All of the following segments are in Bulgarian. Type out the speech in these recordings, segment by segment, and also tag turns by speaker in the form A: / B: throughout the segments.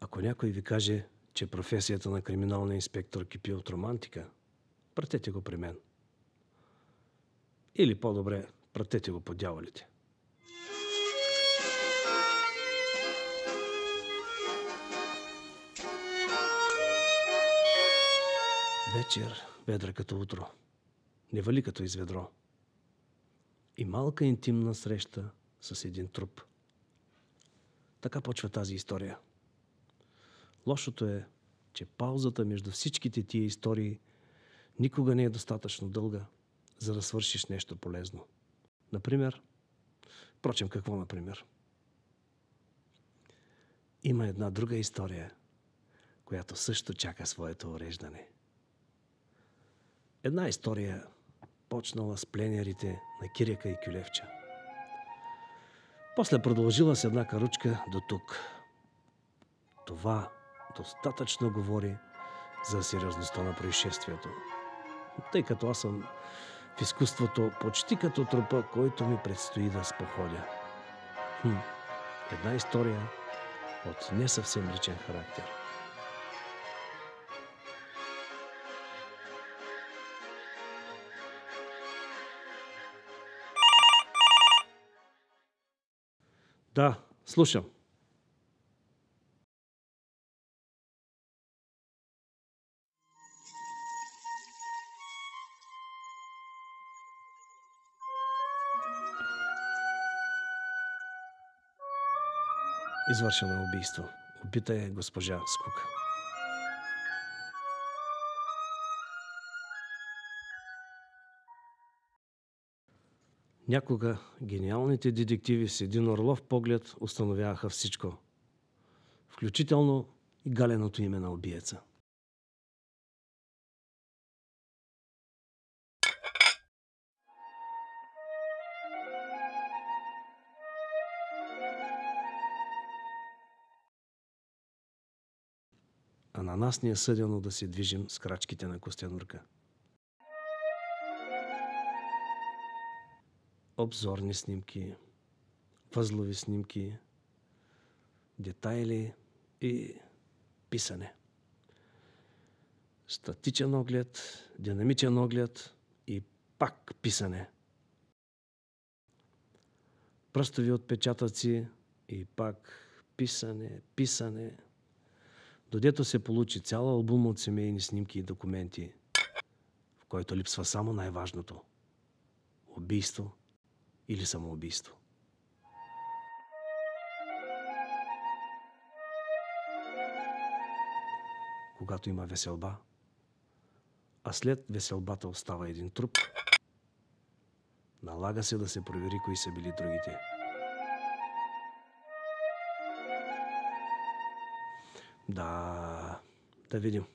A: Ако някой ви каже, че професията на криминалния инспектор кипи от романтика, пратете го при мен. Или по-добре, пратете го по дяволите. Вечер, ведра като утро, не вали като из ведро. И малка интимна среща с един труп. Така почва тази история. Лошото е, че паузата между всичките тия истории никога не е достатъчно дълга, за да свършиш нещо полезно. Например, какво например? Има една друга история, която също чака своето уреждане. Една история, почнала с пленерите на Киряка и Кюлевча. После продължила с една каручка до тук. Това достатъчно говори за сериозността на происшествието. Тъй като аз съм в изкуството почти като трупа, който ми предстои да споходя. Една история от не съвсем личен характер. Да, слушам. Извършено е убийство. Убита е госпожа Скука. Някога гениалните детективи с един орлов поглед установяваха всичко, включително и галеното име на убиеца. А на нас ни е съдено да се движим с крачките на Костенурка. Обзорни снимки, възлови снимки, детайли и писане. Статичен оглед, динамичен оглед и пак писане. Пръстови отпечатъци и пак писане. Додето се получи цял албум от семейни снимки и документи, в който липсва само най-важното – убийство или самоубийство. Когато има веселба, а след веселбата остава един труп, налага се да се провери кои са били другите. Да видим.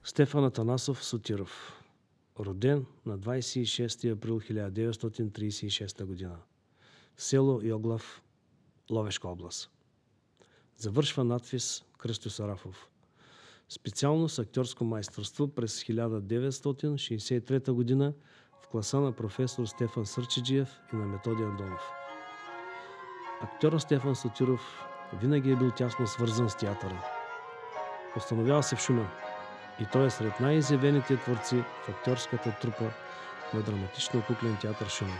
A: Стефан Атанасов Сотиров. Роден на 26 април 1936 година. Село Йоглав, Ловешка област. Завършва надфис Кръстю Сарафов. Специалност актьорско майсторство през 1963 година в класа на професор Стефан Сърчеджиев и на Методи Андонов. Актьорът Стефан Сотиров винаги е бил тясно свързан с театъра. Установява се в Шумен и той е сред най-изявените творци в актьорската трупа на драматично-куклен театър Шумен.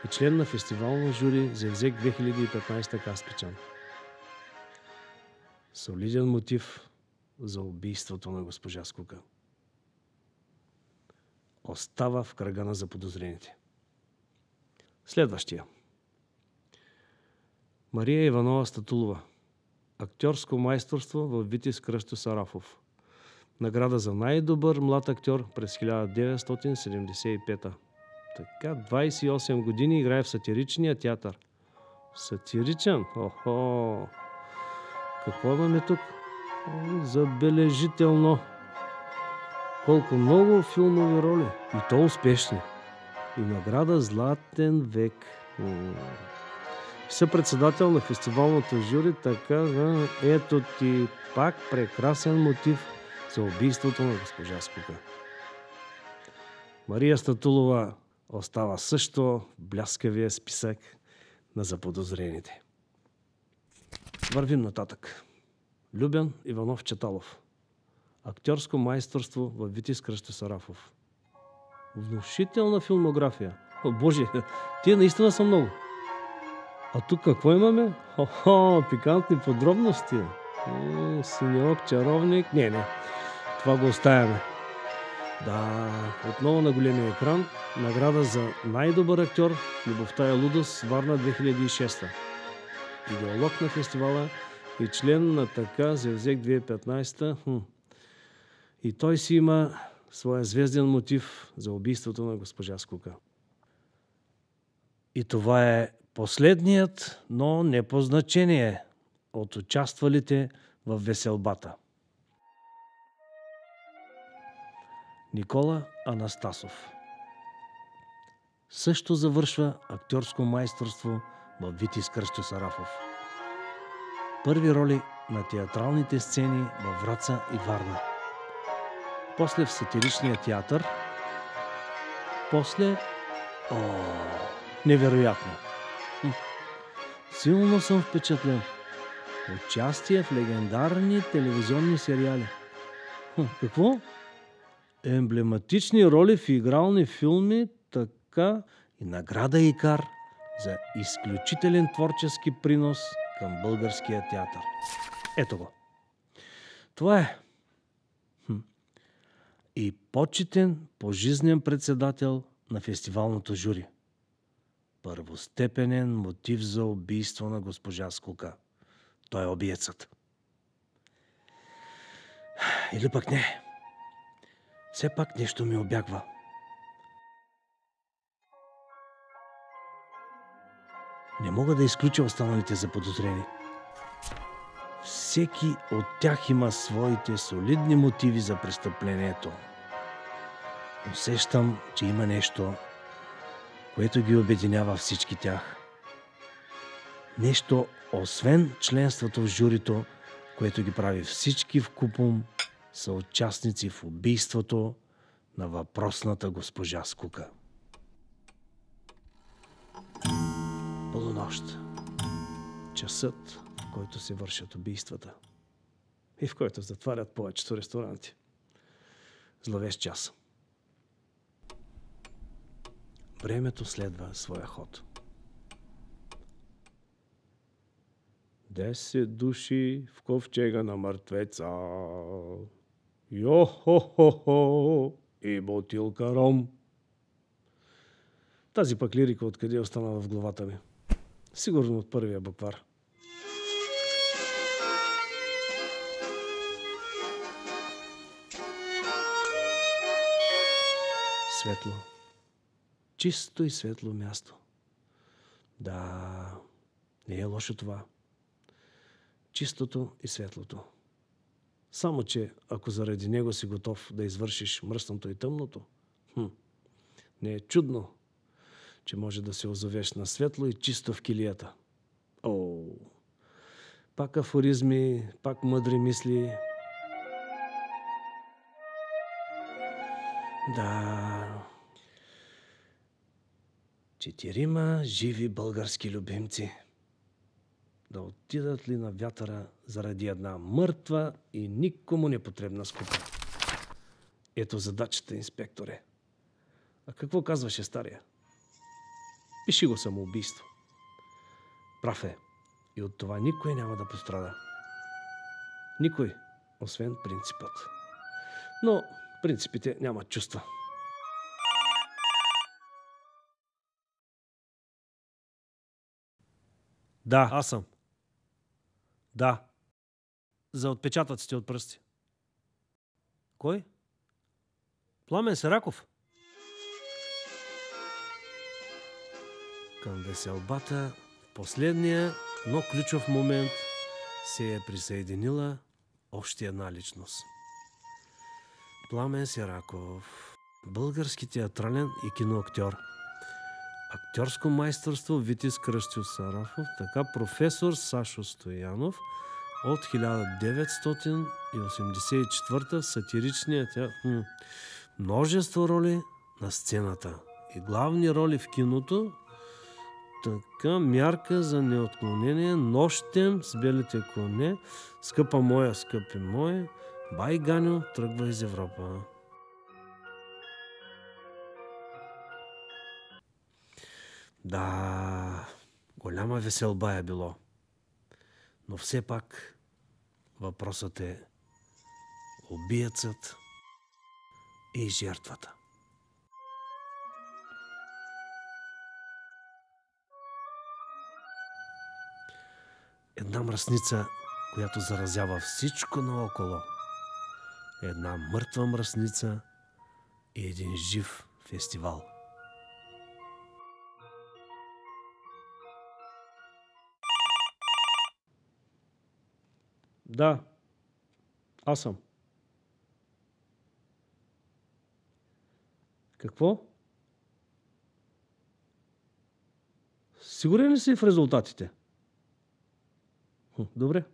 A: И член на фестивално жури Зевзек 2015 Каспичан. Солиден мотив за убийството на госпожа Скука. Остава в кръга на заподозрените. Следващия. Мария Иванова Статулова. Актьорско майсторство в Витис Кръстю Сарафов. Награда за най-добър млад актьор през 1975. Така, 28 години играе в сатиричния театър. Сатиричен? Охо! Какво имаме тук? Забележително! Колко много филмови роли. И то успешни. И награда Златен век. Съпредседател на фестивалното жури, така, ето ти пак прекрасен мотив за убийството на госпожа Скука. Мария Статулова остава също бляскавия списък на заподозрените. Вървим нататък. Любен Иванов Чаталов. Актьорско майсторство във Витис Кръстю Сарафов. Внушителна филмография. О, Боже, тия наистина са много. А тук какво имаме? Хо-хо, пикантни подробности. Синьок, чаровник. Не. Това го оставяме. Да, отново на големия екран. Награда за най-добър актьор в Любовта е лудост, Варна 2006. Идеолог на фестивала и член на така Зевзек 2015. И той си има своя звезден мотив за убийството на госпожа Скука. И това е последният, но не по значение от участвалите в веселбата. Никола Анастасов. Също завършва актьорско майсторство в Витис Кръстю Сарафов. Първи роли на театралните сцени във Враца и Варна. После в сатиричния театър. После... невероятно! Силно съм впечатлен. Участие в легендарни телевизионни сериали. Какво? Емблематични роли в игрални филми, така и награда Икар за изключителен творчески принос към българския театър. Ето го. Това е. И почетен пожизнен председател на фестивалното жури. Първостепенен мотив за убийство на госпожа Скука. Той е убиецът. Или пък не. Все пак нещо ми обягва. Не мога да изключа останалите заподозрени. Всеки от тях има своите солидни мотиви за престъплението. Усещам, че има нещо, което ги обединява всички тях. Нещо, освен членството в журито, което ги прави всички вкупом съучастници в убийството на въпросната госпожа Скука. Полунощ. Часът, в който се вършат убийствата. И в който затварят повечето ресторанти. Зловещ час. Времето следва своя ход. 10 души в ковчега на мъртвеца. Йо-хо-хо-хо! И бутилка ром. Тази пък лирика откъде е останала в главата ми? Сигурно от първия буквар. Светло. Чисто и светло място. Да, не е лошо това. Чистото и светлото. Само, че ако заради него си готов да извършиш мръсното и тъмното, не е чудно, че може да се озовеш на светло и чисто в килията. Пак афоризми, пак мъдри мисли. Да. 4 живи български любимци. Да отидат ли на вятъра заради една мъртва и никому непотребна Скука? Ето задачата, инспекторе. А какво казваше стария? Пиши го самоубийство. Прав е. И от това никой няма да пострада. Никой, освен принципът. Но принципите нямат чувства. Да, аз съм. Да. За отпечатъците от пръсти. Кой? Пламен Сераков. Към веселбата в последния, но ключов момент се е присъединила още една личност. Пламен Сераков. Български театрален и киноактьор. Актьорско майсторство Витис Кръстю Сарафов, така професор Сашо Стоянов от 1984 сатиричният театър. Множество роли на сцената. и главни роли в киното, така мярка за неотклонение, Нощем с белите коне, Скъпа моя, скъпи мое, Бай Ганьо тръгва из Европа. Да, голяма веселба е било. Но все пак въпросът е убиецът и жертвата. Една мръсница, която заразява всичко наоколо. Една мъртва мръсница и един жив фестивал. Да, аз съм. Какво? Сигурен ли си в резултатите? Добре.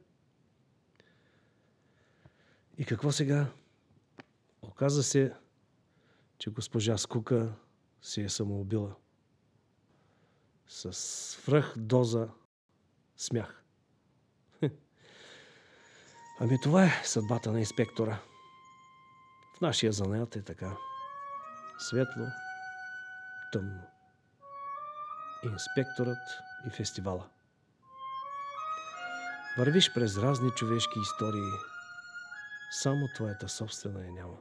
A: И какво сега? Оказа се, че госпожа Скука се е самоубила. С свръхдоза смях. Ами това е съдбата на инспектора. В нашия занаят е така. Светло, тъмно. Инспекторът и фестивала. Вървиш през разни човешки истории. Само твоята собствена я няма.